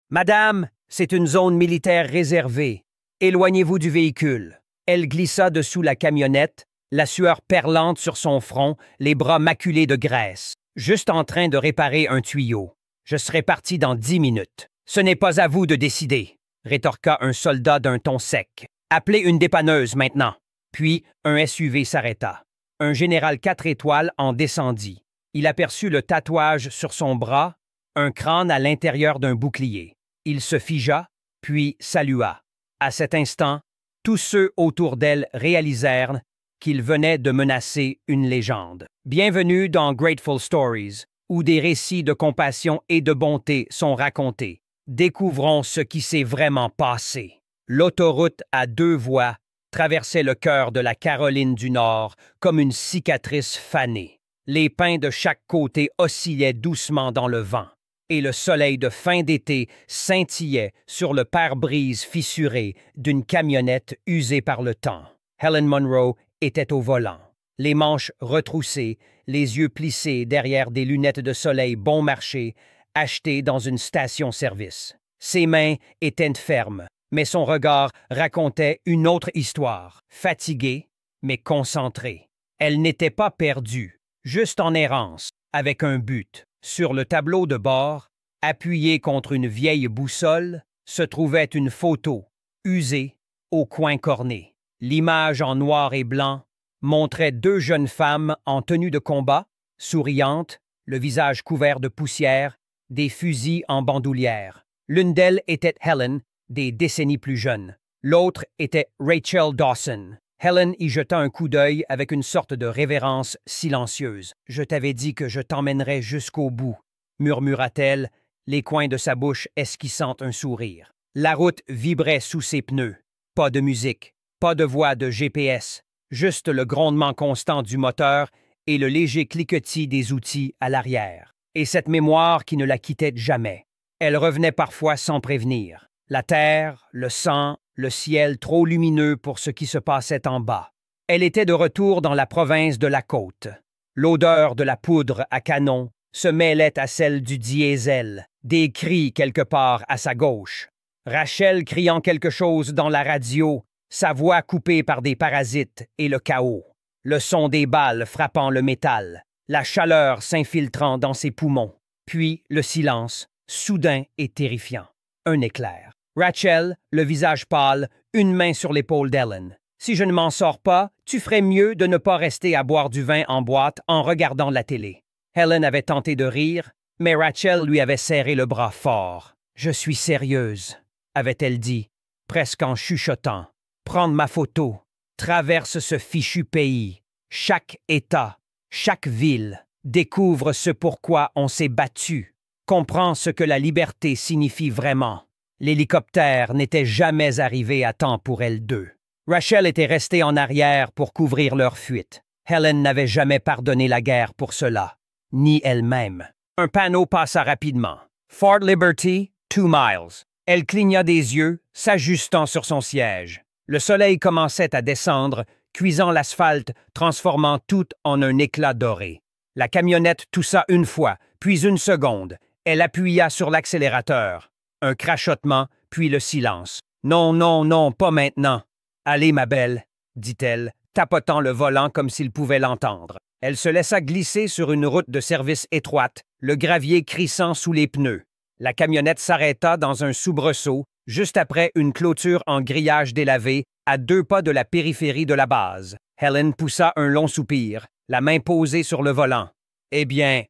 Madame, c'est une zone militaire réservée. Éloignez-vous du véhicule. Elle glissa dessous la camionnette, la sueur perlante sur son front, les bras maculés de graisse, juste en train de réparer un tuyau. Je serai parti dans 10 minutes. Ce n'est pas à vous de décider, rétorqua un soldat d'un ton sec. Appelez une dépanneuse maintenant. Puis, un SUV s'arrêta. Un général 4 étoiles en descendit. Il aperçut le tatouage sur son bras, un crâne à l'intérieur d'un bouclier. Il se figea, puis salua. À cet instant, tous ceux autour d'elle réalisèrent qu'il venait de menacer une légende. Bienvenue dans Grateful Stories, où des récits de compassion et de bonté sont racontés. Découvrons ce qui s'est vraiment passé. L'autoroute à 2 voies traversait le cœur de la Caroline du Nord comme une cicatrice fanée. Les pins de chaque côté oscillaient doucement dans le vent, et le soleil de fin d'été scintillait sur le pare-brise fissuré d'une camionnette usée par le temps. Helen Monroe était au volant, les manches retroussées, les yeux plissés derrière des lunettes de soleil bon marché, achetées dans une station-service. Ses mains étaient fermes, mais son regard racontait une autre histoire, fatiguée, mais concentrée. Elle n'était pas perdue, juste en errance, avec un but. Sur le tableau de bord, appuyé contre une vieille boussole, se trouvait une photo, usée, au coin corné. L'image en noir et blanc montrait 2 jeunes femmes en tenue de combat, souriantes, le visage couvert de poussière, des fusils en bandoulière. L'une d'elles était Helen, des décennies plus jeune. L'autre était Rachel Dawson. Helen y jeta un coup d'œil avec une sorte de révérence silencieuse. « Je t'avais dit que je t'emmènerais jusqu'au bout », murmura-t-elle, les coins de sa bouche esquissant un sourire. La route vibrait sous ses pneus. Pas de musique, pas de voix de GPS, juste le grondement constant du moteur et le léger cliquetis des outils à l'arrière. Et cette mémoire qui ne la quittait jamais. Elle revenait parfois sans prévenir. La terre, le sang, le ciel trop lumineux pour ce qui se passait en bas. Elle était de retour dans la province de la Côte. L'odeur de la poudre à canon se mêlait à celle du diesel, des cris quelque part à sa gauche. Rachel criant quelque chose dans la radio, sa voix coupée par des parasites et le chaos. Le son des balles frappant le métal, la chaleur s'infiltrant dans ses poumons. Puis le silence, soudain et terrifiant. Un éclair. Rachel, le visage pâle, une main sur l'épaule d'Helen. « Si je ne m'en sors pas, tu ferais mieux de ne pas rester à boire du vin en boîte en regardant la télé. » Helen avait tenté de rire, mais Rachel lui avait serré le bras fort. « Je suis sérieuse, » avait-elle dit, presque en chuchotant. « Prendre ma photo. Traverse ce fichu pays. Chaque État, chaque ville. Découvre ce pourquoi on s'est battu. Comprends ce que la liberté signifie vraiment. » L'hélicoptère n'était jamais arrivé à temps pour elles deux. Rachel était restée en arrière pour couvrir leur fuite. Helen n'avait jamais pardonné la guerre pour cela, ni elle-même. Un panneau passa rapidement. Fort Liberty, 2 miles. Elle cligna des yeux, s'ajustant sur son siège. Le soleil commençait à descendre, cuisant l'asphalte, transformant tout en un éclat doré. La camionnette toussa une fois, puis une seconde. Elle appuya sur l'accélérateur. Un crachotement, puis le silence. « Non, non, non, pas maintenant. »« Allez, ma belle, » dit-elle, tapotant le volant comme s'il pouvait l'entendre. Elle se laissa glisser sur une route de service étroite, le gravier crissant sous les pneus. La camionnette s'arrêta dans un soubresaut, juste après une clôture en grillage délavé, à 2 pas de la périphérie de la base. Helen poussa un long soupir, la main posée sur le volant. « Eh bien,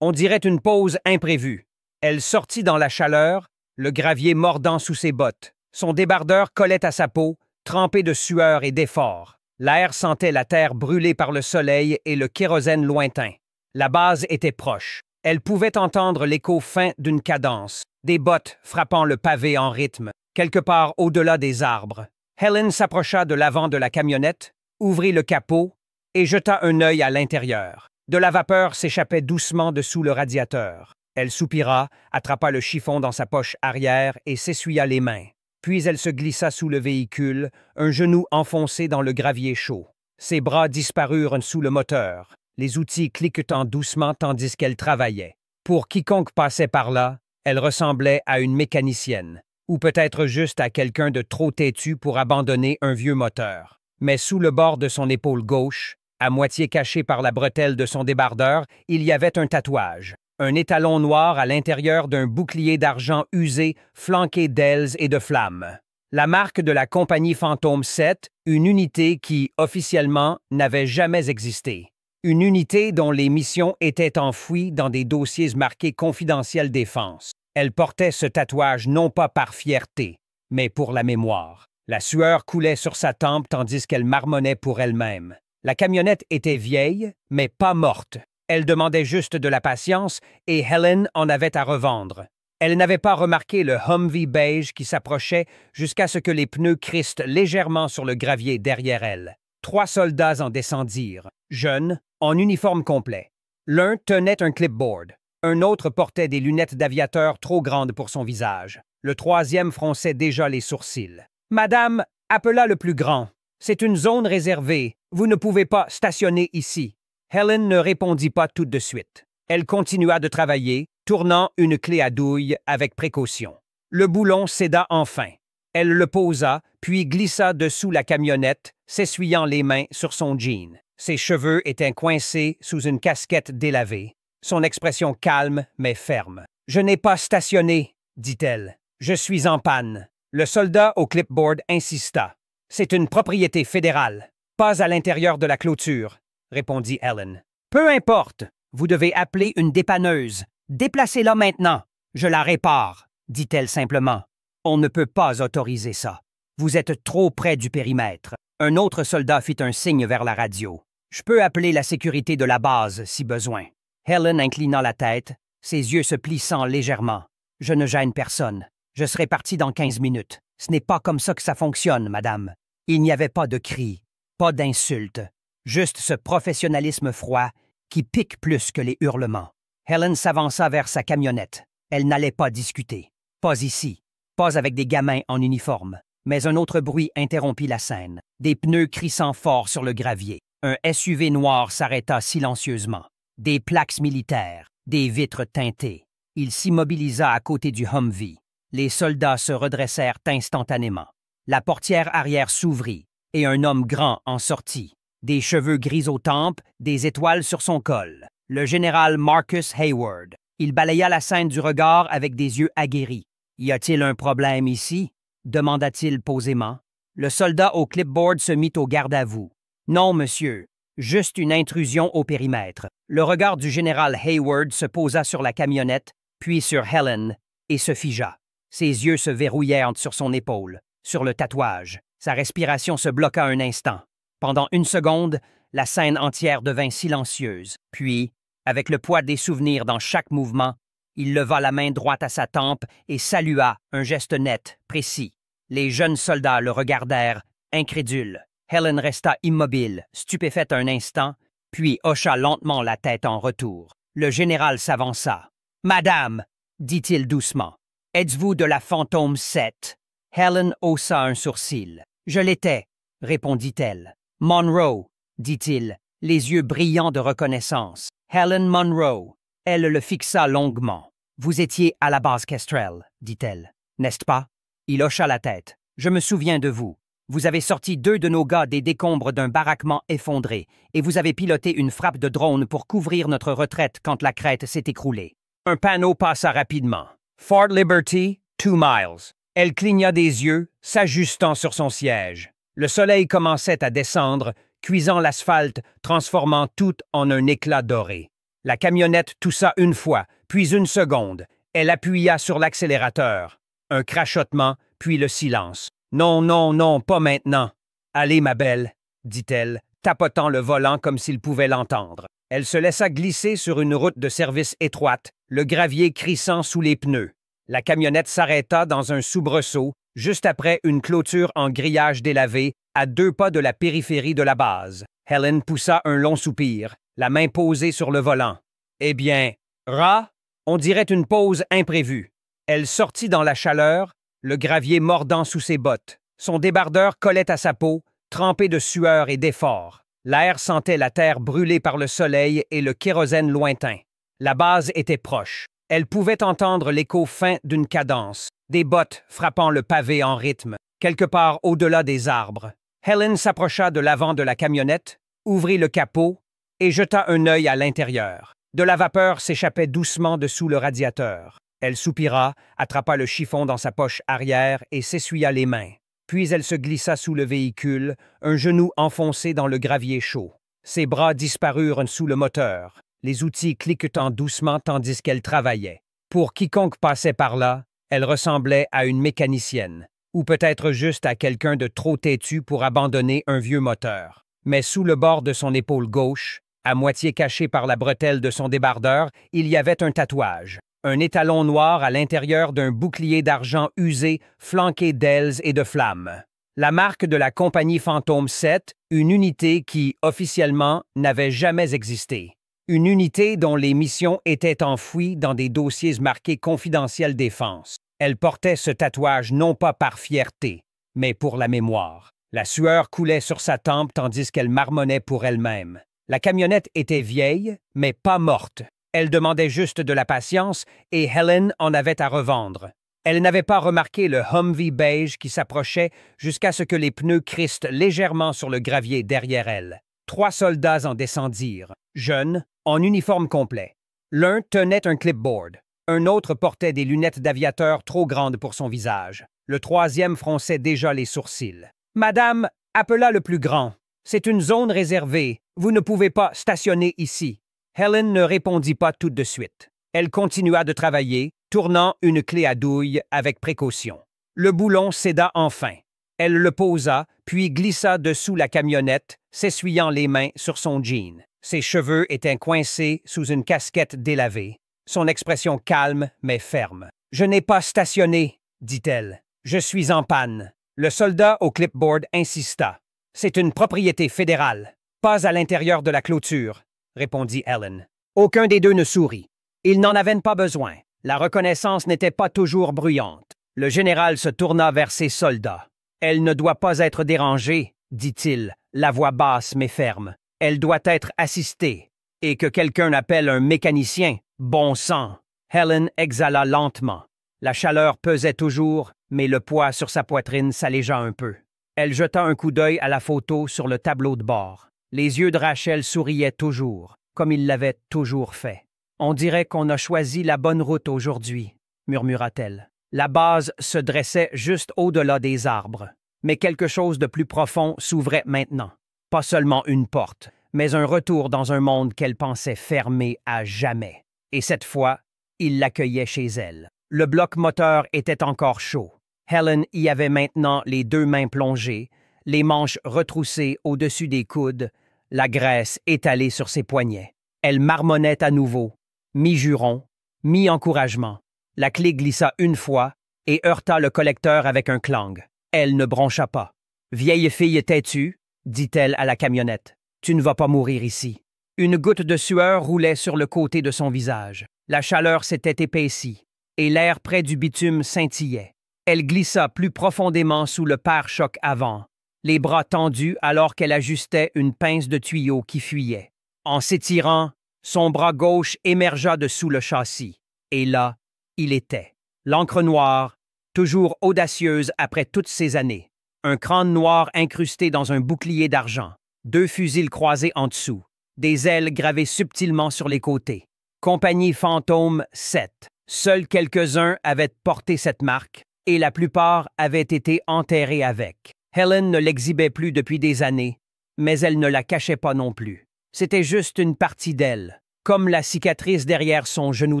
on dirait une pause imprévue. » Elle sortit dans la chaleur, le gravier mordant sous ses bottes. Son débardeur collait à sa peau, trempé de sueur et d'effort. L'air sentait la terre brûlée par le soleil et le kérosène lointain. La base était proche. Elle pouvait entendre l'écho fin d'une cadence, des bottes frappant le pavé en rythme, quelque part au-delà des arbres. Helen s'approcha de l'avant de la camionnette, ouvrit le capot et jeta un œil à l'intérieur. De la vapeur s'échappait doucement dessous le radiateur. Elle soupira, attrapa le chiffon dans sa poche arrière et s'essuya les mains. Puis elle se glissa sous le véhicule, un genou enfoncé dans le gravier chaud. Ses bras disparurent sous le moteur, les outils cliquetant doucement tandis qu'elle travaillait. Pour quiconque passait par là, Elle ressemblait à une mécanicienne, ou peut-être juste à quelqu'un de trop têtu pour abandonner un vieux moteur. Mais sous le bord de son épaule gauche, à moitié caché par la bretelle de son débardeur, il y avait un tatouage. Un étalon noir à l'intérieur d'un bouclier d'argent usé flanqué d'ailes et de flammes. La marque de la compagnie Fantôme 7, une unité qui, officiellement, n'avait jamais existé. Une unité dont les missions étaient enfouies dans des dossiers marqués confidentiel défense. Elle portait ce tatouage non pas par fierté, mais pour la mémoire. La sueur coulait sur sa tempe tandis qu'elle marmonnait pour elle-même. La camionnette était vieille, mais pas morte. Elle demandait juste de la patience et Helen en avait à revendre. Elle n'avait pas remarqué le Humvee beige qui s'approchait jusqu'à ce que les pneus crissent légèrement sur le gravier derrière elle. 3 soldats en descendirent, jeunes, en uniforme complet. L'un tenait un clipboard. Un autre portait des lunettes d'aviateur trop grandes pour son visage. Le troisième fronçait déjà les sourcils. « Madame, appela le plus grand. C'est une zone réservée. Vous ne pouvez pas stationner ici. » Helen ne répondit pas tout de suite. Elle continua de travailler, tournant une clé à douille avec précaution. Le boulon céda enfin. Elle le posa, puis glissa dessous la camionnette, s'essuyant les mains sur son jean. Ses cheveux étaient coincés sous une casquette délavée. Son expression calme mais ferme. « Je n'ai pas stationné, dit-elle. Je suis en panne. » Le soldat au clipboard insista. « C'est une propriété fédérale. Pas à l'intérieur de la clôture, » répondit Helen. « Peu importe. Vous devez appeler une dépanneuse. Déplacez-la maintenant. Je la répare, dit-elle simplement. On ne peut pas autoriser ça. Vous êtes trop près du périmètre. Un autre soldat fit un signe vers la radio. Je peux appeler la sécurité de la base si besoin. Helen inclina la tête, ses yeux se plissant légèrement. Je ne gêne personne. Je serai parti dans 15 minutes. Ce n'est pas comme ça que ça fonctionne, madame. Il n'y avait pas de cris, pas d'insultes. Juste ce professionnalisme froid qui pique plus que les hurlements. Helen s'avança vers sa camionnette. Elle n'allait pas discuter. Pas ici. Pas avec des gamins en uniforme. Mais un autre bruit interrompit la scène. Des pneus crissant fort sur le gravier. Un SUV noir s'arrêta silencieusement. Des plaques militaires. Des vitres teintées. Il s'immobilisa à côté du Humvee. Les soldats se redressèrent instantanément. La portière arrière s'ouvrit et un homme grand en sortit. Des cheveux gris aux tempes, des étoiles sur son col. Le général Marcus Hayward. Il balaya la scène du regard avec des yeux aguerris. « Y a-t-il un problème ici? » demanda-t-il posément. Le soldat au clipboard se mit au garde-à-vous. « Non, monsieur. Juste une intrusion au périmètre. » Le regard du général Hayward se posa sur la camionnette, puis sur Helen, et se figea. Ses yeux se verrouillèrent sur son épaule, sur le tatouage. Sa respiration se bloqua un instant. Pendant une seconde, la scène entière devint silencieuse. Puis, avec le poids des souvenirs dans chaque mouvement, il leva la main droite à sa tempe et salua, un geste net, précis. Les jeunes soldats le regardèrent, incrédules. Helen resta immobile, stupéfaite un instant, puis hocha lentement la tête en retour. Le général s'avança. « Madame, dit-il doucement, êtes-vous de la Fantôme 7? » Helen haussa un sourcil. « Je l'étais, » répondit-elle. « Monroe, » dit-il, les yeux brillants de reconnaissance. « Helen Monroe. » Elle le fixa longuement. « Vous étiez à la base Kestrel, » dit-elle. « N'est-ce pas? » Il hocha la tête. « Je me souviens de vous. Vous avez sorti 2 de nos gars des décombres d'un baraquement effondré et vous avez piloté une frappe de drone pour couvrir notre retraite quand la crête s'est écroulée. » Un panneau passa rapidement. « Fort Liberty, 2 miles. » Elle cligna des yeux, s'ajustant sur son siège. Le soleil commençait à descendre, cuisant l'asphalte, transformant tout en un éclat doré. La camionnette toussa une fois, puis une seconde. Elle appuya sur l'accélérateur. Un crachotement, puis le silence. « Non, non, non, pas maintenant. »« Allez, ma belle, » dit-elle, tapotant le volant comme s'il pouvait l'entendre. Elle se laissa glisser sur une route de service étroite, le gravier crissant sous les pneus. La camionnette s'arrêta dans un soubresaut, juste après une clôture en grillage délavé, à 2 pas de la périphérie de la base. Helen poussa un long soupir, la main posée sur le volant. « Eh bien, rat, on dirait une pause imprévue. » Elle sortit dans la chaleur, le gravier mordant sous ses bottes. Son débardeur collait à sa peau, trempé de sueur et d'effort. L'air sentait la terre brûlée par le soleil et le kérosène lointain. La base était proche. Elle pouvait entendre l'écho fin d'une cadence, des bottes frappant le pavé en rythme, quelque part au-delà des arbres. Helen s'approcha de l'avant de la camionnette, ouvrit le capot et jeta un œil à l'intérieur. De la vapeur s'échappait doucement dessous le radiateur. Elle soupira, attrapa le chiffon dans sa poche arrière et s'essuya les mains. Puis elle se glissa sous le véhicule, un genou enfoncé dans le gravier chaud. Ses bras disparurent sous le moteur, les outils cliquetant doucement tandis qu'elle travaillait. Pour quiconque passait par là, elle ressemblait à une mécanicienne, ou peut-être juste à quelqu'un de trop têtu pour abandonner un vieux moteur. Mais sous le bord de son épaule gauche, à moitié caché par la bretelle de son débardeur, il y avait un tatouage. Un étalon noir à l'intérieur d'un bouclier d'argent usé flanqué d'ailes et de flammes. La marque de la compagnie Fantôme 7, une unité qui, officiellement, n'avait jamais existé. Une unité dont les missions étaient enfouies dans des dossiers marqués confidentiel défense. Elle portait ce tatouage non pas par fierté, mais pour la mémoire. La sueur coulait sur sa tempe tandis qu'elle marmonnait pour elle-même. La camionnette était vieille, mais pas morte. Elle demandait juste de la patience et Helen en avait à revendre. Elle n'avait pas remarqué le Humvee beige qui s'approchait jusqu'à ce que les pneus crissent légèrement sur le gravier derrière elle. 3 soldats en descendirent, jeunes, en uniforme complet. L'un tenait un clipboard. Un autre portait des lunettes d'aviateur trop grandes pour son visage. Le troisième fronçait déjà les sourcils. « Madame, appela le plus grand. C'est une zone réservée. Vous ne pouvez pas stationner ici. » Helen ne répondit pas tout de suite. Elle continua de travailler, tournant une clé à douille avec précaution. Le boulon céda enfin. Elle le posa, puis glissa dessous la camionnette, s'essuyant les mains sur son jean. Ses cheveux étaient coincés sous une casquette délavée. Son expression calme mais ferme. « Je n'ai pas stationné, dit-elle. Je suis en panne. » Le soldat au clipboard insista. « C'est une propriété fédérale. Pas à l'intérieur de la clôture. » répondit Helen. Aucun des deux ne sourit. Ils n'en avaient pas besoin. La reconnaissance n'était pas toujours bruyante. Le général se tourna vers ses soldats. « Elle ne doit pas être dérangée, dit-il, la voix basse mais ferme. Elle doit être assistée. Et que quelqu'un appelle un mécanicien. Bon sang! » Helen exhala lentement. La chaleur pesait toujours, mais le poids sur sa poitrine s'allégea un peu. Elle jeta un coup d'œil à la photo sur le tableau de bord. Les yeux de Rachel souriaient toujours, comme ils l'avaient toujours fait. « On dirait qu'on a choisi la bonne route aujourd'hui, » murmura-t-elle. La base se dressait juste au-delà des arbres, mais quelque chose de plus profond s'ouvrait maintenant. Pas seulement une porte, mais un retour dans un monde qu'elle pensait fermé à jamais. Et cette fois, il l'accueillait chez elle. Le bloc moteur était encore chaud. Helen y avait maintenant les 2 mains plongées, les manches retroussées au-dessus des coudes, la graisse étalée sur ses poignets. Elle marmonnait à nouveau, mi-juron, mi-encouragement. La clé glissa une fois et heurta le collecteur avec un clang. Elle ne broncha pas. « Vieille fille têtue, dit-elle à la camionnette, tu ne vas pas mourir ici. » Une goutte de sueur roulait sur le côté de son visage. La chaleur s'était épaissie et l'air près du bitume scintillait. Elle glissa plus profondément sous le pare-choc avant, les bras tendus alors qu'elle ajustait une pince de tuyau qui fuyait. En s'étirant, son bras gauche émergea de sous le châssis. Et là, il était. L'encre noire, toujours audacieuse après toutes ces années. Un crâne noir incrusté dans un bouclier d'argent. 2 fusils croisés en dessous. Des ailes gravées subtilement sur les côtés. Compagnie Fantôme 7. Seuls quelques-uns avaient porté cette marque et la plupart avaient été enterrés avec. Helen ne l'exhibait plus depuis des années, mais elle ne la cachait pas non plus. C'était juste une partie d'elle, comme la cicatrice derrière son genou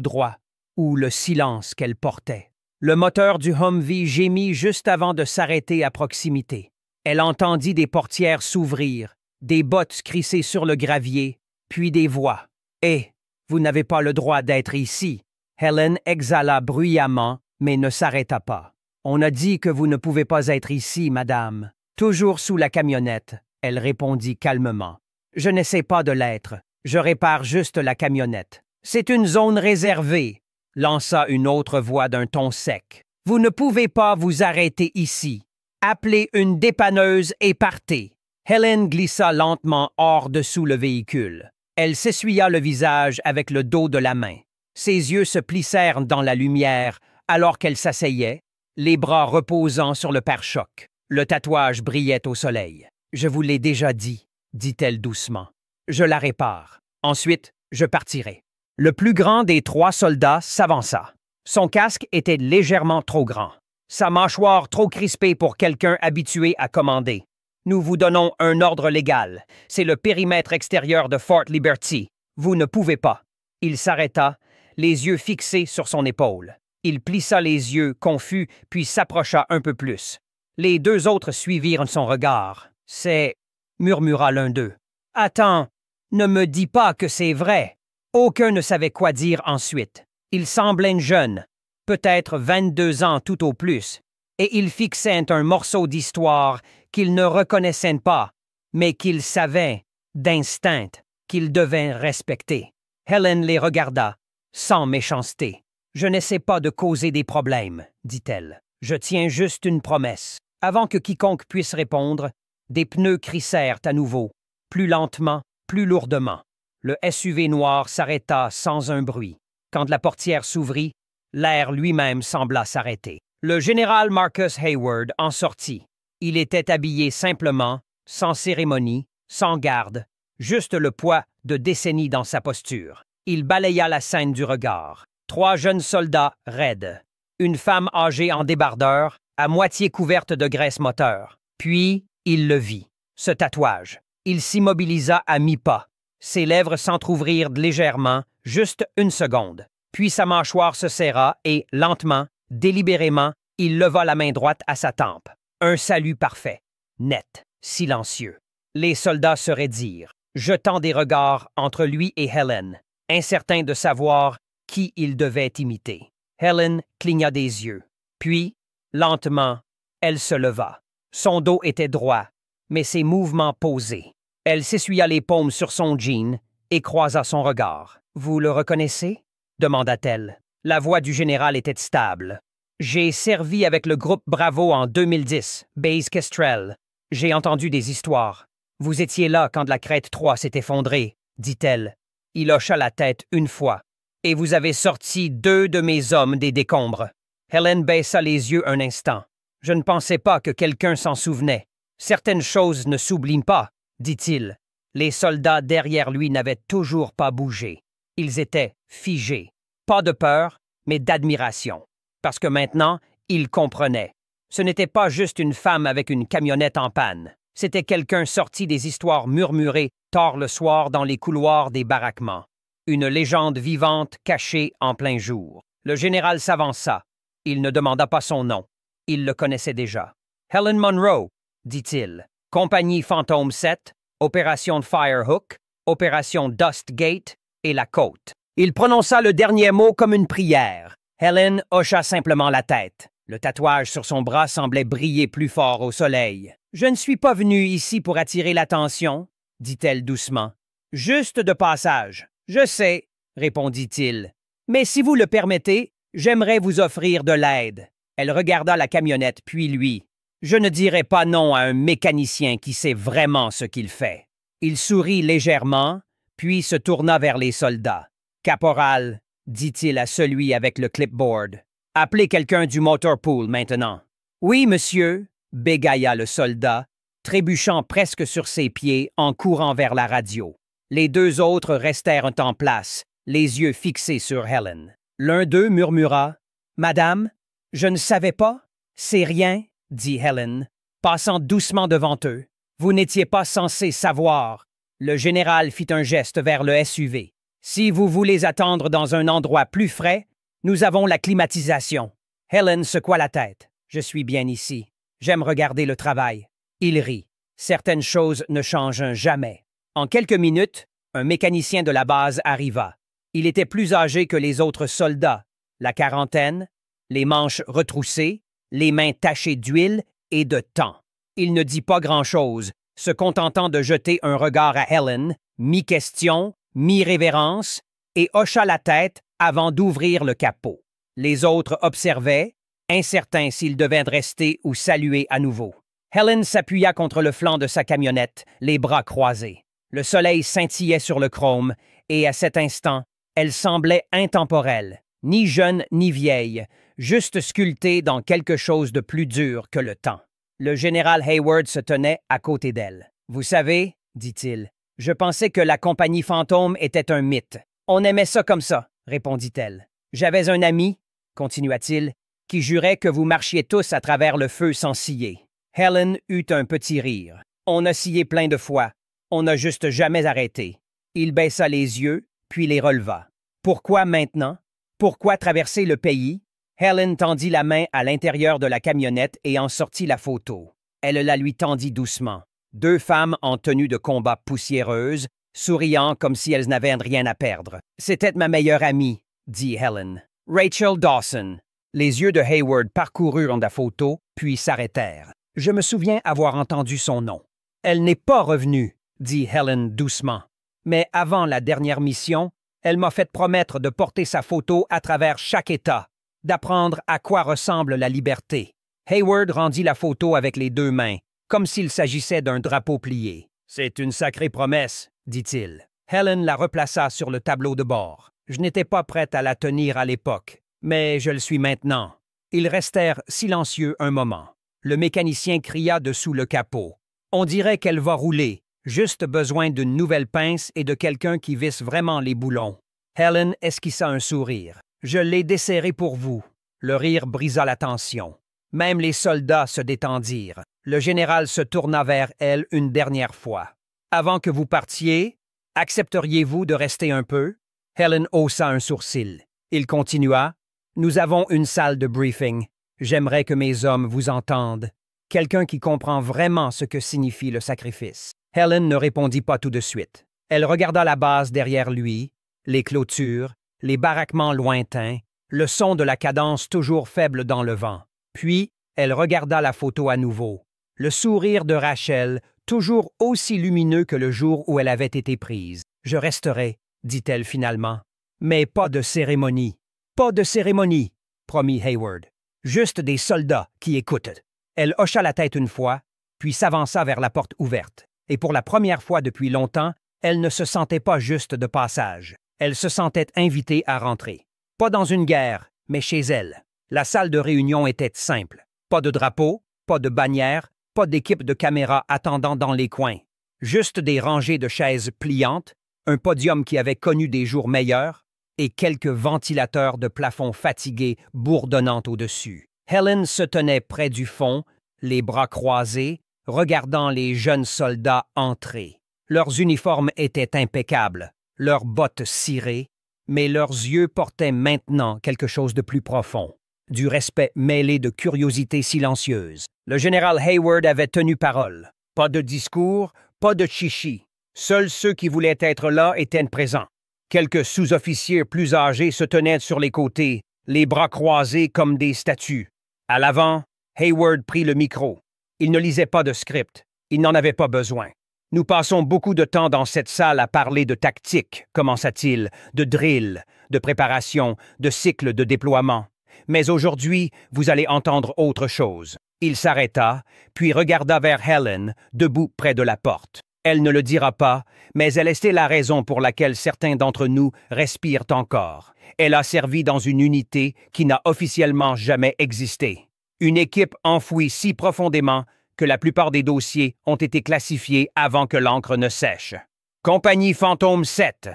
droit, ou le silence qu'elle portait. Le moteur du Humvee gémit juste avant de s'arrêter à proximité. Elle entendit des portières s'ouvrir, des bottes crisser sur le gravier, puis des voix. « Hé, vous n'avez pas le droit d'être ici. » Helen exhala bruyamment, mais ne s'arrêta pas. « On a dit que vous ne pouvez pas être ici, madame. » Toujours sous la camionnette, elle répondit calmement. « Je n'essaie pas de l'être. Je répare juste la camionnette. »« C'est une zone réservée, » lança une autre voix d'un ton sec. « Vous ne pouvez pas vous arrêter ici. Appelez une dépanneuse et partez. » Helen glissa lentement hors dessous le véhicule. Elle s'essuya le visage avec le dos de la main. Ses yeux se plissèrent dans la lumière alors qu'elle s'asseyait, les bras reposant sur le pare-choc. Le tatouage brillait au soleil. « Je vous l'ai déjà dit, dit-elle doucement. Je la répare. Ensuite, je partirai. » Le plus grand des 3 soldats s'avança. Son casque était légèrement trop grand. Sa mâchoire trop crispée pour quelqu'un habitué à commander. « Nous vous donnons un ordre légal. C'est le périmètre extérieur de Fort Liberty. Vous ne pouvez pas. » Il s'arrêta, les yeux fixés sur son épaule. Il plissa les yeux, confus, puis s'approcha un peu plus. Les 2 autres suivirent son regard. « C'est... » murmura l'un d'eux. « Attends, ne me dis pas que c'est vrai. » Aucun ne savait quoi dire ensuite. Il semblait jeune, peut-être 22 ans tout au plus, et il fixait un morceau d'histoire qu'il ne reconnaissait pas, mais qu'il savait, d'instinct, qu'il devait respecter. Helen les regarda, sans méchanceté. « Je n'essaie pas de causer des problèmes, dit-elle. Je tiens juste une promesse. » Avant que quiconque puisse répondre, des pneus crissèrent à nouveau, plus lentement, plus lourdement. Le SUV noir s'arrêta sans un bruit. Quand la portière s'ouvrit, l'air lui-même sembla s'arrêter. Le général Marcus Hayward en sortit. Il était habillé simplement, sans cérémonie, sans garde, juste le poids de décennies dans sa posture. Il balaya la scène du regard. 3 jeunes soldats raides. Une femme âgée en débardeur, à moitié couverte de graisse moteur. Puis, il le vit. Ce tatouage. Il s'immobilisa à mi-pas. Ses lèvres s'entr'ouvrirent légèrement, juste une seconde. Puis sa mâchoire se serra et, lentement, délibérément, il leva la main droite à sa tempe. Un salut parfait, net, silencieux. Les soldats se raidirent, jetant des regards entre lui et Helen, incertains de savoir qui ils devaient imiter. Helen cligna des yeux. Puis, lentement, elle se leva. Son dos était droit, mais ses mouvements posés. Elle s'essuya les paumes sur son jean et croisa son regard. « Vous le reconnaissez ?» demanda-t-elle. La voix du général était stable. « J'ai servi avec le groupe Bravo en 2010, Base Kestrel. J'ai entendu des histoires. Vous étiez là quand la Crête 3 s'est effondrée, dit-elle. Il hocha la tête une fois. Et vous avez sorti 2 de mes hommes des décombres. » Helen baissa les yeux un instant. « Je ne pensais pas que quelqu'un s'en souvenait. Certaines choses ne s'oublient pas, dit-il. Les soldats derrière lui n'avaient toujours pas bougé. Ils étaient figés. Pas de peur, mais d'admiration. Parce que maintenant, ils comprenaient. Ce n'était pas juste une femme avec une camionnette en panne. C'était quelqu'un sorti des histoires murmurées tard le soir dans les couloirs des baraquements. Une légende vivante cachée en plein jour. Le général s'avança. Il ne demanda pas son nom. Il le connaissait déjà. « Helen Monroe », dit-il. « Compagnie Fantôme 7, Opération Firehook, Opération Dustgate et la Côte. » Il prononça le dernier mot comme une prière. Helen hocha simplement la tête. Le tatouage sur son bras semblait briller plus fort au soleil. « Je ne suis pas venue ici pour attirer l'attention, » dit-elle doucement. « Juste de passage. »« Je sais, » répondit-il. « Mais si vous le permettez, j'aimerais vous offrir de l'aide. » Elle regarda la camionnette, puis lui. « Je ne dirai pas non à un mécanicien qui sait vraiment ce qu'il fait. » Il sourit légèrement, puis se tourna vers les soldats. « Caporal, » dit-il à celui avec le clipboard. « Appelez quelqu'un du motor pool maintenant. »« Oui, monsieur, » bégaya le soldat, trébuchant presque sur ses pieds en courant vers la radio. Les 2 autres restèrent en place, les yeux fixés sur Helen. L'un d'eux murmura « Madame, je ne savais pas. »« C'est rien, » dit Helen, passant doucement devant eux. « Vous n'étiez pas censé savoir. » Le général fit un geste vers le SUV. « Si vous voulez attendre dans un endroit plus frais, nous avons la climatisation. » Helen secoua la tête. « Je suis bien ici. J'aime regarder le travail. » Il rit. Certaines choses ne changent jamais. En quelques minutes, un mécanicien de la base arriva. Il était plus âgé que les autres soldats, la quarantaine, les manches retroussées, les mains tachées d'huile et de temps. Il ne dit pas grand-chose, se contentant de jeter un regard à Helen, mi-question, mi-révérence, et hocha la tête avant d'ouvrir le capot. Les autres observaient, incertains s'ils devaient rester ou saluer à nouveau. Helen s'appuya contre le flanc de sa camionnette, les bras croisés. Le soleil scintillait sur le chrome, et à cet instant, Elle semblait intemporelle, ni jeune ni vieille, juste sculptée dans quelque chose de plus dur que le temps. Le général Hayward se tenait à côté d'elle. « Vous savez, dit-il, je pensais que la compagnie fantôme était un mythe. On aimait ça comme ça, répondit-elle. J'avais un ami, continua-t-il, qui jurait que vous marchiez tous à travers le feu sans scier. Helen eut un petit rire. On a scié plein de fois. On n'a juste jamais arrêté. Il baissa les yeux, puis les releva. Pourquoi maintenant? Pourquoi traverser le pays? Helen tendit la main à l'intérieur de la camionnette et en sortit la photo. Elle la lui tendit doucement. Deux femmes en tenue de combat poussiéreuse, souriant comme si elles n'avaient rien à perdre. « C'était ma meilleure amie, » dit Helen. « Rachel Dawson. » Les yeux de Hayward parcoururent la photo, puis s'arrêtèrent. « Je me souviens avoir entendu son nom. »« Elle n'est pas revenue, » dit Helen doucement. « Mais avant la dernière mission, elle m'a fait promettre de porter sa photo à travers chaque État, d'apprendre à quoi ressemble la liberté. » Hayward rendit la photo avec les deux mains, comme s'il s'agissait d'un drapeau plié. « C'est une sacrée promesse, » dit-il. Helen la replaça sur le tableau de bord. « Je n'étais pas prête à la tenir à l'époque, mais je le suis maintenant. » Ils restèrent silencieux un moment. Le mécanicien cria dessous le capot. « On dirait qu'elle va rouler. Juste besoin d'une nouvelle pince et de quelqu'un qui visse vraiment les boulons. » Helen esquissa un sourire. « Je l'ai desserré pour vous. » Le rire brisa la tension. Même les soldats se détendirent. Le général se tourna vers elle une dernière fois. « Avant que vous partiez, accepteriez-vous de rester un peu? » Helen haussa un sourcil. Il continua. « Nous avons une salle de briefing. J'aimerais que mes hommes vous entendent. Quelqu'un qui comprend vraiment ce que signifie le sacrifice. » Helen ne répondit pas tout de suite. Elle regarda la base derrière lui, les clôtures, les baraquements lointains, le son de la cadence toujours faible dans le vent. Puis, elle regarda la photo à nouveau. Le sourire de Rachel, toujours aussi lumineux que le jour où elle avait été prise. « Je resterai, » dit-elle finalement. « Mais pas de cérémonie. »« Pas de cérémonie, » promit Hayward. « Juste des soldats qui écoutent. » Elle hocha la tête une fois, puis s'avança vers la porte ouverte. Et pour la première fois depuis longtemps, elle ne se sentait pas juste de passage. Elle se sentait invitée à rentrer. Pas dans une guerre, mais chez elle. La salle de réunion était simple. Pas de drapeau, pas de bannière, pas d'équipe de caméras attendant dans les coins. Juste des rangées de chaises pliantes, un podium qui avait connu des jours meilleurs, et quelques ventilateurs de plafond fatigués bourdonnant au-dessus. Helen se tenait près du fond, les bras croisés, regardant les jeunes soldats entrer. Leurs uniformes étaient impeccables, leurs bottes cirées, mais leurs yeux portaient maintenant quelque chose de plus profond. Du respect mêlé de curiosité silencieuse. Le général Hayward avait tenu parole. Pas de discours, pas de chichi. Seuls ceux qui voulaient être là étaient présents. Quelques sous-officiers plus âgés se tenaient sur les côtés, les bras croisés comme des statues. À l'avant, Hayward prit le micro. Il ne lisait pas de script. Il n'en avait pas besoin. « Nous passons beaucoup de temps dans cette salle à parler de tactique, commença-t-il, de drill, de préparation, de cycle de déploiement. Mais aujourd'hui, vous allez entendre autre chose. » Il s'arrêta, puis regarda vers Helen, debout près de la porte. Elle ne le dira pas, mais elle était la raison pour laquelle certains d'entre nous respirent encore. Elle a servi dans une unité qui n'a officiellement jamais existé. Une équipe enfouie si profondément que la plupart des dossiers ont été classifiés avant que l'encre ne sèche. « Compagnie Fantôme 7 »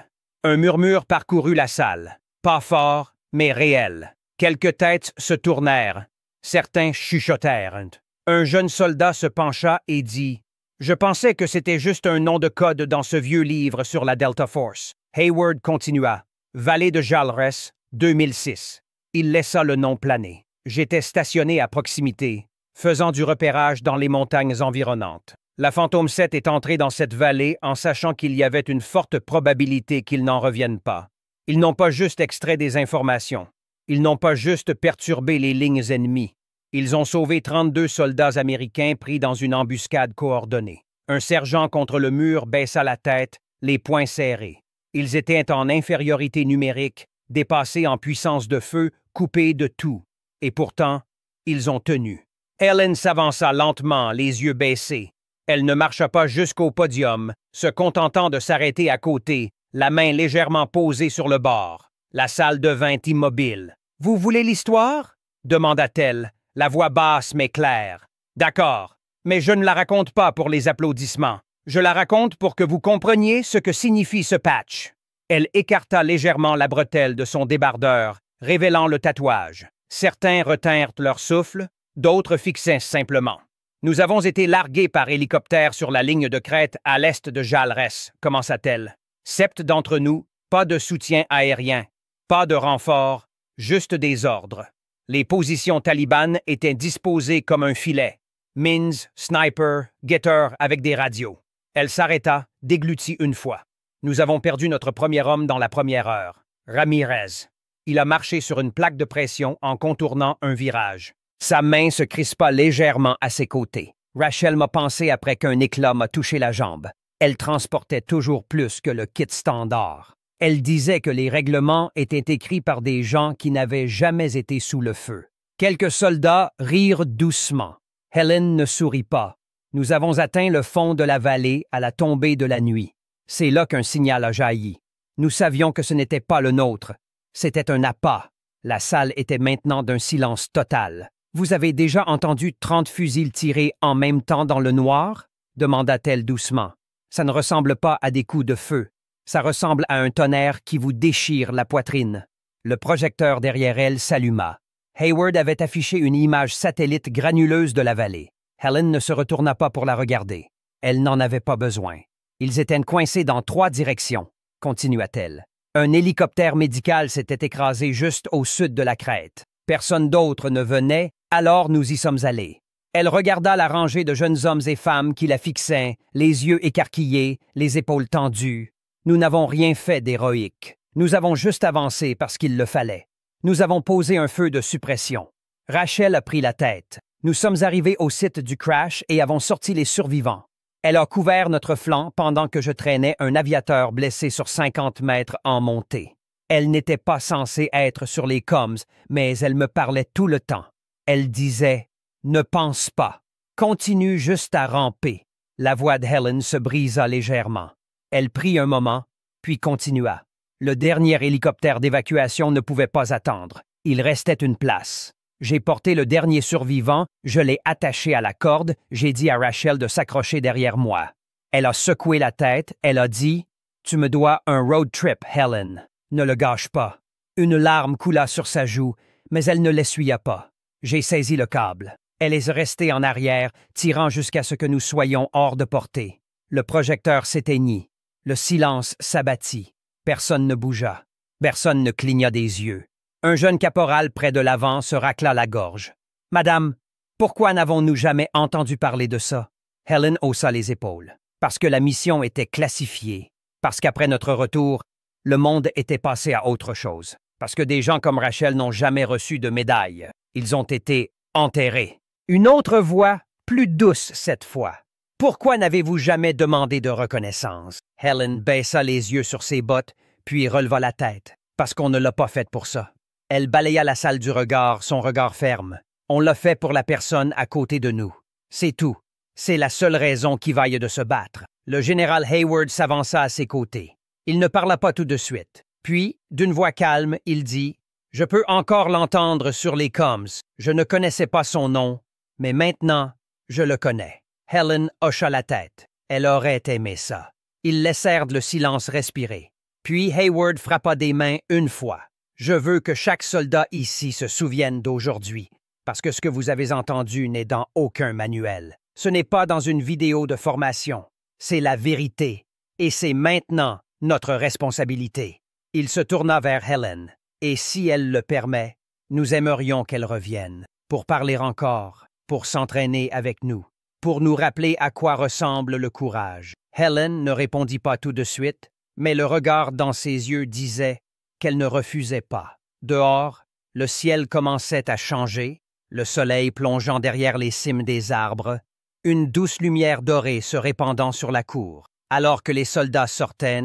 Un murmure parcourut la salle. Pas fort, mais réel. Quelques têtes se tournèrent. Certains chuchotèrent. Un jeune soldat se pencha et dit « Je pensais que c'était juste un nom de code dans ce vieux livre sur la Delta Force. » Hayward continua. « Vallée de Jalres, 2006. » Il laissa le nom planer. J'étais stationné à proximité, faisant du repérage dans les montagnes environnantes. La Fantôme 7 est entrée dans cette vallée en sachant qu'il y avait une forte probabilité qu'ils n'en reviennent pas. Ils n'ont pas juste extrait des informations. Ils n'ont pas juste perturbé les lignes ennemies. Ils ont sauvé 32 soldats américains pris dans une embuscade coordonnée. Un sergent contre le mur baissa la tête, les poings serrés. Ils étaient en infériorité numérique, dépassés en puissance de feu, coupés de tout. Et pourtant, ils ont tenu. Helen s'avança lentement, les yeux baissés. Elle ne marcha pas jusqu'au podium, se contentant de s'arrêter à côté, la main légèrement posée sur le bord. La salle devint immobile. « Vous voulez l'histoire » demanda-t-elle, la voix basse mais claire. « D'accord, mais je ne la raconte pas pour les applaudissements. Je la raconte pour que vous compreniez ce que signifie ce patch. » Elle écarta légèrement la bretelle de son débardeur, révélant le tatouage. Certains retinrent leur souffle, d'autres fixaient simplement. « Nous avons été largués par hélicoptère sur la ligne de crête à l'est de Jalres, commença-t-elle. 7 d'entre nous, pas de soutien aérien, pas de renfort, juste des ordres. Les positions talibanes étaient disposées comme un filet. Mines, sniper, getter avec des radios. Elle s'arrêta, déglutit une fois. Nous avons perdu notre premier homme dans la première heure. Ramirez. Il a marché sur une plaque de pression en contournant un virage. Sa main se crispa légèrement à ses côtés. Rachel m'a pensé après qu'un éclat m'a touché la jambe. Elle transportait toujours plus que le kit standard. Elle disait que les règlements étaient écrits par des gens qui n'avaient jamais été sous le feu. Quelques soldats rirent doucement. Helen ne sourit pas. Nous avons atteint le fond de la vallée à la tombée de la nuit. C'est là qu'un signal a jailli. Nous savions que ce n'était pas le nôtre. C'était un appât. La salle était maintenant d'un silence total. « Vous avez déjà entendu 30 fusils tirés en même temps dans le noir ?» demanda-t-elle doucement. « Ça ne ressemble pas à des coups de feu. Ça ressemble à un tonnerre qui vous déchire la poitrine. » Le projecteur derrière elle s'alluma. Hayward avait affiché une image satellite granuleuse de la vallée. Helen ne se retourna pas pour la regarder. Elle n'en avait pas besoin. Ils étaient coincés dans 3 directions, continua-t-elle. Un hélicoptère médical s'était écrasé juste au sud de la crête. Personne d'autre ne venait, alors nous y sommes allés. Elle regarda la rangée de jeunes hommes et femmes qui la fixaient, les yeux écarquillés, les épaules tendues. Nous n'avons rien fait d'héroïque. Nous avons juste avancé parce qu'il le fallait. Nous avons posé un feu de suppression. Rachel a pris la tête. Nous sommes arrivés au site du crash et avons sorti les survivants. Elle a couvert notre flanc pendant que je traînais un aviateur blessé sur 50 mètres en montée. Elle n'était pas censée être sur les comms, mais elle me parlait tout le temps. Elle disait « Ne pense pas. Continue juste à ramper. » La voix de Helen se brisa légèrement. Elle prit un moment, puis continua. Le dernier hélicoptère d'évacuation ne pouvait pas attendre. Il restait une place. J'ai porté le dernier survivant, je l'ai attaché à la corde, j'ai dit à Rachel de s'accrocher derrière moi. Elle a secoué la tête, elle a dit « Tu me dois un road trip, Helen. Ne le gâche pas. » Une larme coula sur sa joue, mais elle ne l'essuya pas. J'ai saisi le câble. Elle est restée en arrière, tirant jusqu'à ce que nous soyons hors de portée. Le projecteur s'éteignit. Le silence s'abattit. Personne ne bougea. Personne ne cligna des yeux. Un jeune caporal près de l'avant se racla la gorge. « Madame, pourquoi n'avons-nous jamais entendu parler de ça? » Helen haussa les épaules. « Parce que la mission était classifiée. Parce qu'après notre retour, le monde était passé à autre chose. Parce que des gens comme Rachel n'ont jamais reçu de médaille. Ils ont été enterrés. » Une autre voix, plus douce cette fois. « Pourquoi n'avez-vous jamais demandé de reconnaissance? » Helen baissa les yeux sur ses bottes, puis releva la tête. « Parce qu'on ne l'a pas fait pour ça. » Elle balaya la salle du regard, son regard ferme. On l'a fait pour la personne à côté de nous. C'est tout. C'est la seule raison qui vaille de se battre. Le général Hayward s'avança à ses côtés. Il ne parla pas tout de suite. Puis, d'une voix calme, il dit « Je peux encore l'entendre sur les comms. Je ne connaissais pas son nom, mais maintenant, je le connais. » Helen hocha la tête. Elle aurait aimé ça. Ils laissèrent le silence respirer. Puis Hayward frappa des mains une fois. Je veux que chaque soldat ici se souvienne d'aujourd'hui, parce que ce que vous avez entendu n'est dans aucun manuel. Ce n'est pas dans une vidéo de formation. C'est la vérité. Et c'est maintenant notre responsabilité. Il se tourna vers Helen. Et si elle le permet, nous aimerions qu'elle revienne, pour parler encore, pour s'entraîner avec nous, pour nous rappeler à quoi ressemble le courage. Helen ne répondit pas tout de suite, mais le regard dans ses yeux disait qu'elle ne refusait pas. Dehors, le ciel commençait à changer, le soleil plongeant derrière les cimes des arbres, une douce lumière dorée se répandant sur la cour. Alors que les soldats sortaient,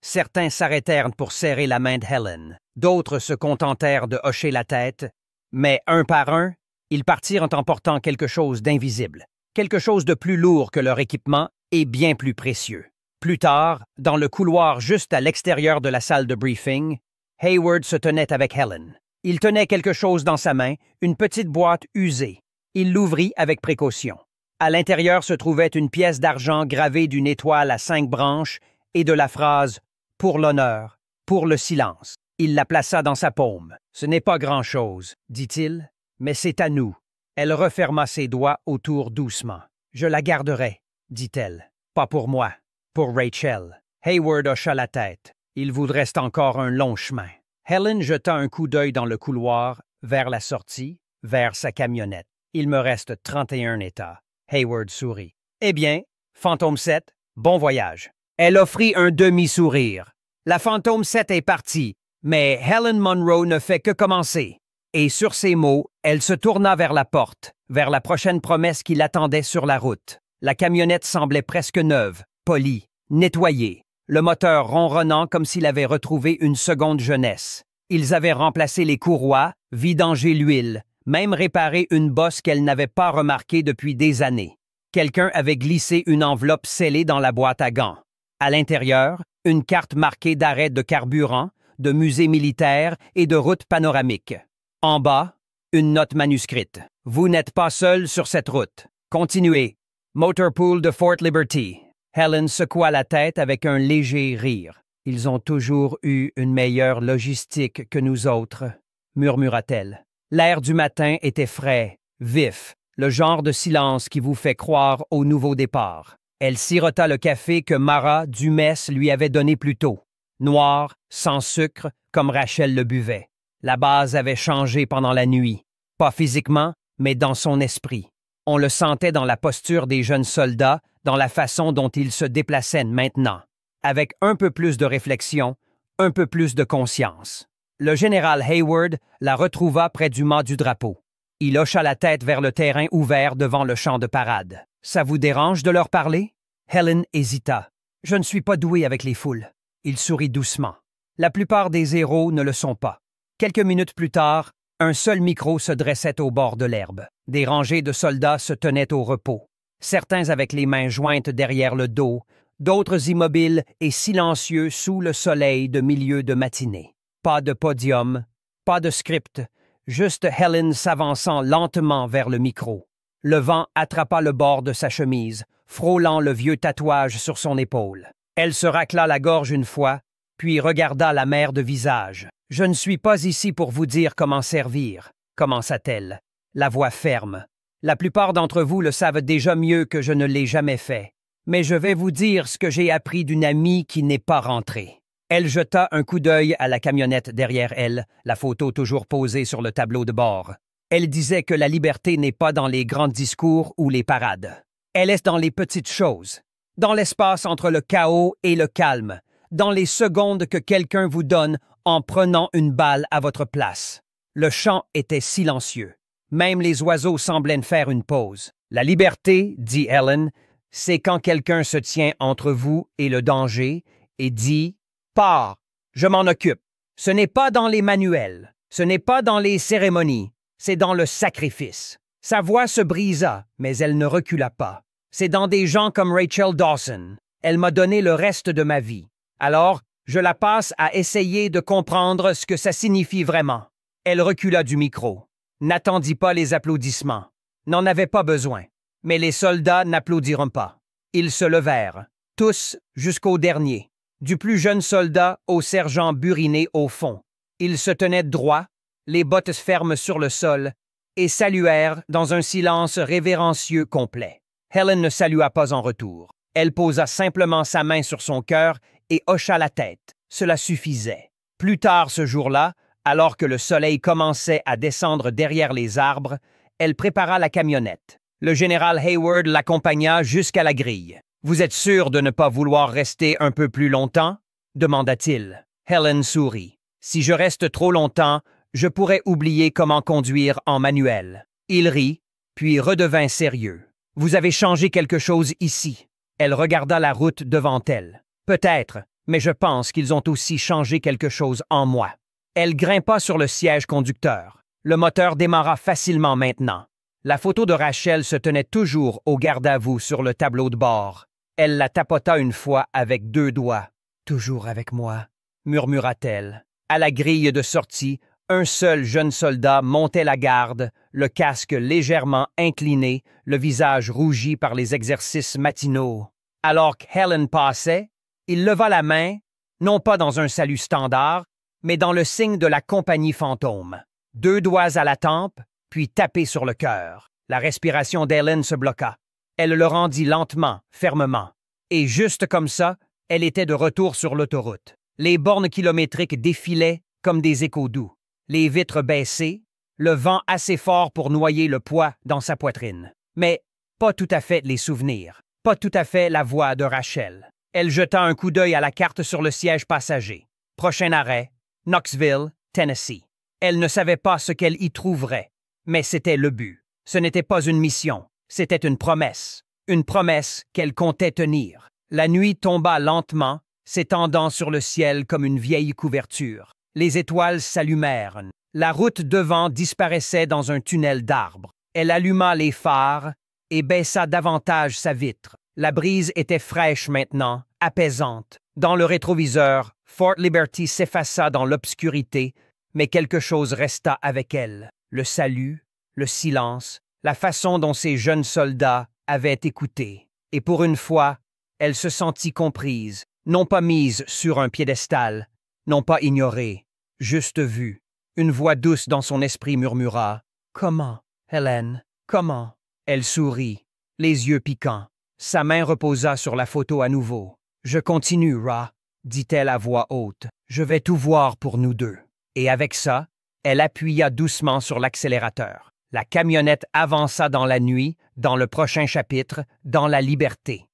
certains s'arrêtèrent pour serrer la main de Helen. D'autres se contentèrent de hocher la tête, mais un par un, ils partirent en emportant quelque chose d'invisible, quelque chose de plus lourd que leur équipement et bien plus précieux. Plus tard, dans le couloir juste à l'extérieur de la salle de briefing, Hayward se tenait avec Helen. Il tenait quelque chose dans sa main, une petite boîte usée. Il l'ouvrit avec précaution. À l'intérieur se trouvait une pièce d'argent gravée d'une étoile à 5 branches et de la phrase « Pour l'honneur, pour le silence ». Il la plaça dans sa paume. « Ce n'est pas grand-chose, dit-il, mais c'est à nous. » Elle referma ses doigts autour doucement. « Je la garderai, dit-elle. Pas pour moi, pour Rachel. » Hayward hocha la tête. Il vous reste encore un long chemin. Helen jeta un coup d'œil dans le couloir, vers la sortie, vers sa camionnette. « Il me reste 31 états. » Hayward sourit. « Eh bien, Fantôme 7, bon voyage. » Elle offrit un demi-sourire. La Fantôme 7 est partie, mais Helen Monroe ne fait que commencer. Et sur ces mots, elle se tourna vers la porte, vers la prochaine promesse qui l'attendait sur la route. La camionnette semblait presque neuve, polie, nettoyée, le moteur ronronnant comme s'il avait retrouvé une seconde jeunesse. Ils avaient remplacé les courroies, vidangé l'huile, même réparé une bosse qu'elle n'avait pas remarquée depuis des années. Quelqu'un avait glissé une enveloppe scellée dans la boîte à gants. À l'intérieur, une carte marquée d'arrêt de carburant, de musée militaire et de route panoramique. En bas, une note manuscrite. « Vous n'êtes pas seul sur cette route. Continuez. Motor Pool de Fort Liberty. » Helen secoua la tête avec un léger rire. « Ils ont toujours eu une meilleure logistique que nous autres, » murmura-t-elle. L'air du matin était frais, vif, le genre de silence qui vous fait croire au nouveau départ. Elle sirota le café que Mara Dumès lui avait donné plus tôt. Noir, sans sucre, comme Rachel le buvait. La base avait changé pendant la nuit. Pas physiquement, mais dans son esprit. On le sentait dans la posture des jeunes soldats, dans la façon dont ils se déplaçaient maintenant. Avec un peu plus de réflexion, un peu plus de conscience. Le général Hayward la retrouva près du mât du drapeau. Il hocha la tête vers le terrain ouvert devant le champ de parade. « Ça vous dérange de leur parler? » Helen hésita. « Je ne suis pas doué avec les foules. » Il sourit doucement. La plupart des héros ne le sont pas. Quelques minutes plus tard, un seul micro se dressait au bord de l'herbe. Des rangées de soldats se tenaient au repos. Certains avec les mains jointes derrière le dos, d'autres immobiles et silencieux sous le soleil de milieu de matinée. Pas de podium, pas de script, juste Helen s'avançant lentement vers le micro. Le vent attrapa le bord de sa chemise, frôlant le vieux tatouage sur son épaule. Elle se racla la gorge une fois, puis regarda la mère de visage. « Je ne suis pas ici pour vous dire comment servir, » commença-t-elle, la voix ferme. « La plupart d'entre vous le savent déjà mieux que je ne l'ai jamais fait. Mais je vais vous dire ce que j'ai appris d'une amie qui n'est pas rentrée. » Elle jeta un coup d'œil à la camionnette derrière elle, la photo toujours posée sur le tableau de bord. Elle disait que la liberté n'est pas dans les grands discours ou les parades. Elle est dans les petites choses, dans l'espace entre le chaos et le calme, dans les secondes que quelqu'un vous donne en prenant une balle à votre place. Le champ était silencieux. Même les oiseaux semblaient faire une pause. « La liberté, dit Helen, c'est quand quelqu'un se tient entre vous et le danger et dit « Pars, je m'en occupe. » Ce n'est pas dans les manuels, ce n'est pas dans les cérémonies, c'est dans le sacrifice. Sa voix se brisa, mais elle ne recula pas. C'est dans des gens comme Rachel Dawson. Elle m'a donné le reste de ma vie. Alors, je la passe à essayer de comprendre ce que ça signifie vraiment. Elle recula du micro. N'attendit pas les applaudissements. N'en avait pas besoin. Mais les soldats n'applaudiront pas. Ils se levèrent, tous jusqu'au dernier, du plus jeune soldat au sergent buriné au fond. Ils se tenaient droit, les bottes fermes sur le sol, et saluèrent dans un silence révérencieux complet. Helen ne salua pas en retour. Elle posa simplement sa main sur son cœur et hocha la tête. Cela suffisait. Plus tard ce jour-là, alors que le soleil commençait à descendre derrière les arbres, elle prépara la camionnette. Le général Hayward l'accompagna jusqu'à la grille. « Vous êtes sûr de ne pas vouloir rester un peu plus longtemps? » demanda-t-il. Helen sourit. « Si je reste trop longtemps, je pourrais oublier comment conduire en manuel. » Il rit, puis redevint sérieux. « Vous avez changé quelque chose ici. » Elle regarda la route devant elle. « Peut-être, mais je pense qu'ils ont aussi changé quelque chose en moi. » Elle grimpa sur le siège conducteur. Le moteur démarra facilement maintenant. La photo de Rachel se tenait toujours au garde-à-vous sur le tableau de bord. Elle la tapota une fois avec 2 doigts. « Toujours avec moi, » murmura-t-elle. À la grille de sortie, un seul jeune soldat montait la garde, le casque légèrement incliné, le visage rougi par les exercices matinaux. Alors qu'Helen passait, il leva la main, non pas dans un salut standard, mais dans le signe de la compagnie fantôme. 2 doigts à la tempe, puis tapé sur le cœur. La respiration d'Helen se bloqua. Elle le rendit lentement, fermement. Et juste comme ça, elle était de retour sur l'autoroute. Les bornes kilométriques défilaient comme des échos doux. Les vitres baissées, le vent assez fort pour noyer le poids dans sa poitrine. Mais pas tout à fait les souvenirs, pas tout à fait la voix de Rachel. Elle jeta un coup d'œil à la carte sur le siège passager. Prochain arrêt, Knoxville, Tennessee. Elle ne savait pas ce qu'elle y trouverait, mais c'était le but. Ce n'était pas une mission, c'était une promesse qu'elle comptait tenir. La nuit tomba lentement, s'étendant sur le ciel comme une vieille couverture. Les étoiles s'allumèrent. La route devant disparaissait dans un tunnel d'arbres. Elle alluma les phares et baissa davantage sa vitre. La brise était fraîche maintenant, apaisante. Dans le rétroviseur, Fort Liberty s'effaça dans l'obscurité, mais quelque chose resta avec elle. Le salut, le silence, la façon dont ces jeunes soldats avaient écouté. Et pour une fois, elle se sentit comprise, non pas mise sur un piédestal, non pas ignorée, juste vue. Une voix douce dans son esprit murmura « Comment, Hélène, comment ?» Elle sourit, les yeux piquants. Sa main reposa sur la photo à nouveau. « Je continue, Ra, » dit-elle à voix haute. « Je vais tout voir pour nous deux. » Et avec ça, elle appuya doucement sur l'accélérateur. La camionnette avança dans la nuit, dans le prochain chapitre, dans la liberté.